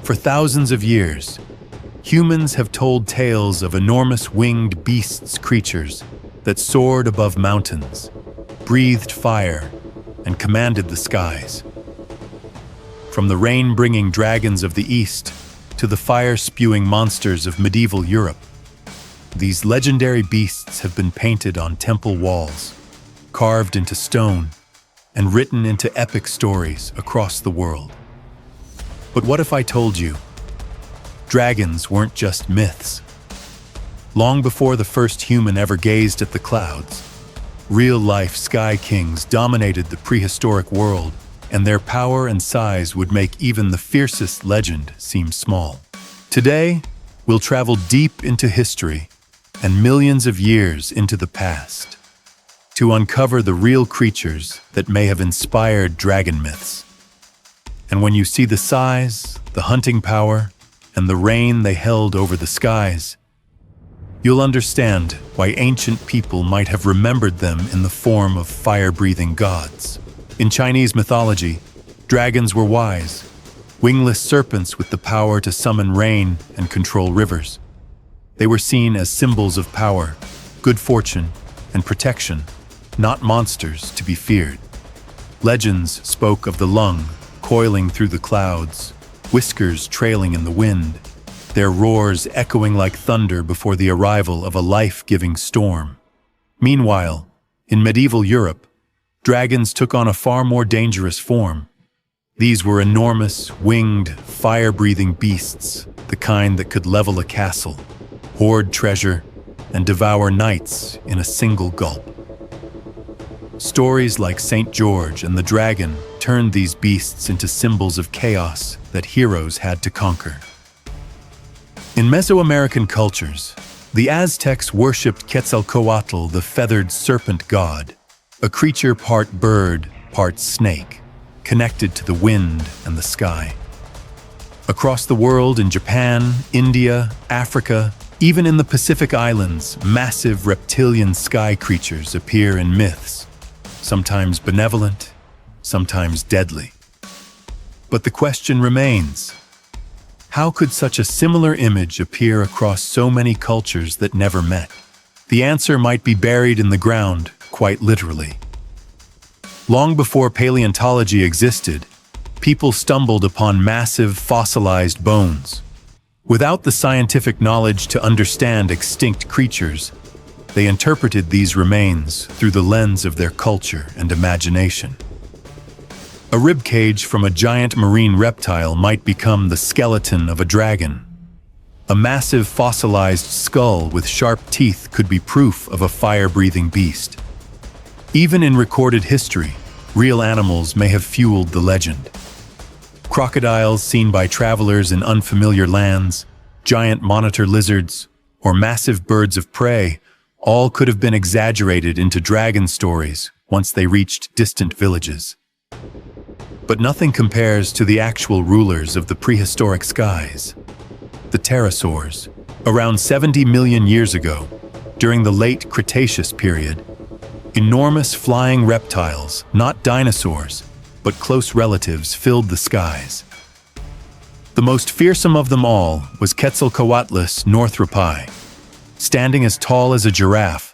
For thousands of years, humans have told tales of enormous winged beasts, creatures that soared above mountains, breathed fire, and commanded the skies. From the rain-bringing dragons of the East to the fire-spewing monsters of medieval Europe, these legendary beasts have been painted on temple walls, carved into stone, and written into epic stories across the world. But what if I told you dragons weren't just myths? Long before the first human ever gazed at the clouds, real-life sky kings dominated the prehistoric world, and their power and size would make even the fiercest legend seem small. Today, we'll travel deep into history and millions of years into the past to uncover the real creatures that may have inspired dragon myths. And when you see the size, the hunting power, and the reign they held over the skies, you'll understand why ancient people might have remembered them in the form of fire-breathing gods. In Chinese mythology, dragons were wise, wingless serpents with the power to summon rain and control rivers. They were seen as symbols of power, good fortune, and protection, not monsters to be feared. Legends spoke of the lung coiling through the clouds, whiskers trailing in the wind, their roars echoing like thunder before the arrival of a life-giving storm. Meanwhile, in medieval Europe, dragons took on a far more dangerous form. These were enormous, winged, fire-breathing beasts, the kind that could level a castle, hoard treasure, and devour knights in a single gulp. Stories like St. George and the dragon turned these beasts into symbols of chaos that heroes had to conquer. In Mesoamerican cultures, the Aztecs worshipped Quetzalcoatl, the feathered serpent god, a creature part bird, part snake, connected to the wind and the sky. Across the world, in Japan, India, Africa, even in the Pacific Islands, massive reptilian sky creatures appear in myths, sometimes benevolent, sometimes deadly. But the question remains, how could such a similar image appear across so many cultures that never met? The answer might be buried in the ground, quite literally. Long before paleontology existed, people stumbled upon massive fossilized bones. Without the scientific knowledge to understand extinct creatures, they interpreted these remains through the lens of their culture and imagination. A rib cage from a giant marine reptile might become the skeleton of a dragon. A massive fossilized skull with sharp teeth could be proof of a fire-breathing beast. Even in recorded history, real animals may have fueled the legend. Crocodiles seen by travelers in unfamiliar lands, giant monitor lizards, or massive birds of prey all could have been exaggerated into dragon stories once they reached distant villages. But nothing compares to the actual rulers of the prehistoric skies, the Pterosaurs. Around 70 million years ago, during the late Cretaceous period, enormous flying reptiles, not dinosaurs, but close relatives, filled the skies. The most fearsome of them all was Quetzalcoatlus northropi, standing as tall as a giraffe,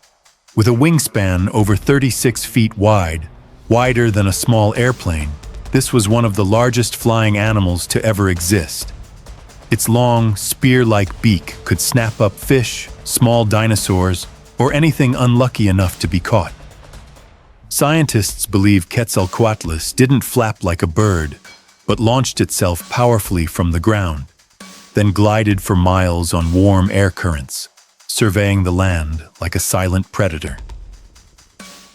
with a wingspan over 36 feet wide, wider than a small airplane. This was one of the largest flying animals to ever exist. Its long, spear-like beak could snap up fish, small dinosaurs, or anything unlucky enough to be caught. Scientists believe Quetzalcoatlus didn't flap like a bird, but launched itself powerfully from the ground, then glided for miles on warm air currents, surveying the land like a silent predator.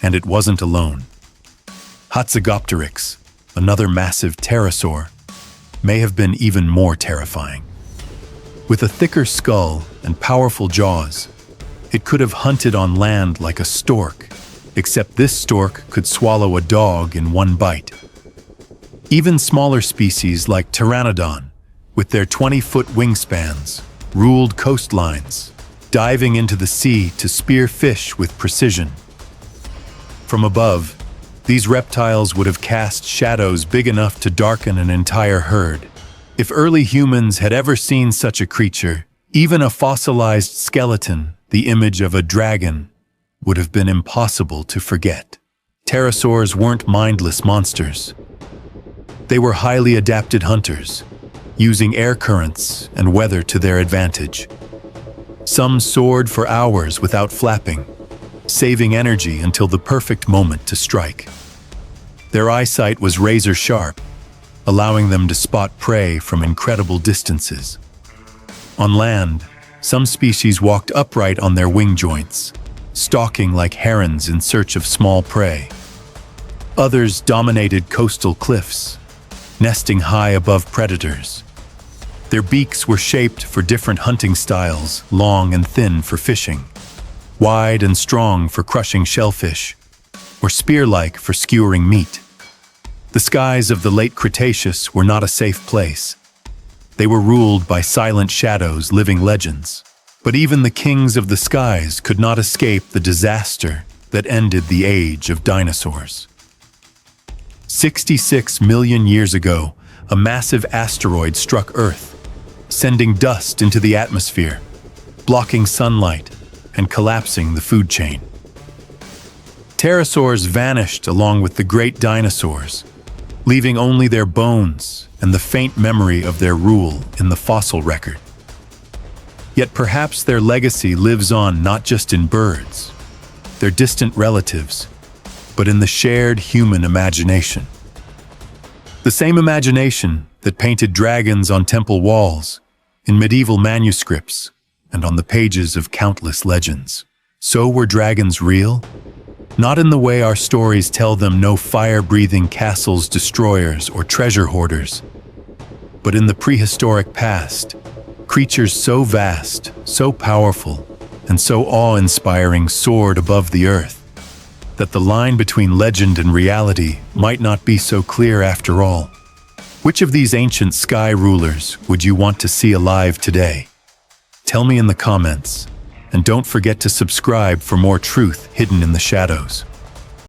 And it wasn't alone. Hatzegopteryx, another massive pterosaur, may have been even more terrifying. With a thicker skull and powerful jaws, it could have hunted on land like a stork, except this stork could swallow a dog in one bite. Even smaller species like pteranodon, with their 20-foot wingspans, ruled coastlines, diving into the sea to spear fish with precision. From above, these reptiles would have cast shadows big enough to darken an entire herd, If early humans had ever seen such a creature, even a fossilized skeleton, the image of a dragon, would have been impossible to forget. Pterosaurs weren't mindless monsters. They were highly adapted hunters, using air currents and weather to their advantage. Some soared for hours without flapping, saving energy until the perfect moment to strike. Their eyesight was razor-sharp, allowing them to spot prey from incredible distances. On land, some species walked upright on their wing joints, stalking like herons in search of small prey. Others dominated coastal cliffs, nesting high above predators. Their beaks were shaped for different hunting styles, long and thin for fishing, wide and strong for crushing shellfish, or spear-like for skewering meat. The skies of the late Cretaceous were not a safe place. They were ruled by silent shadows, living legends. But even the kings of the skies could not escape the disaster that ended the age of dinosaurs. 66 million years ago, a massive asteroid struck Earth, sending dust into the atmosphere, blocking sunlight and collapsing the food chain. Pterosaurs vanished along with the great dinosaurs, leaving only their bones and the faint memory of their rule in the fossil record. Yet perhaps their legacy lives on not just in birds, their distant relatives, but in the shared human imagination. The same imagination that painted dragons on temple walls, in medieval manuscripts, and on the pages of countless legends. So were dragons real? Not in the way our stories tell them, no fire-breathing castles, destroyers, or treasure hoarders, but in the prehistoric past, creatures so vast, so powerful, and so awe-inspiring soared above the earth, that the line between legend and reality might not be so clear after all. Which of these ancient sky rulers would you want to see alive today? Tell me in the comments, and don't forget to subscribe for more truth hidden in the shadows.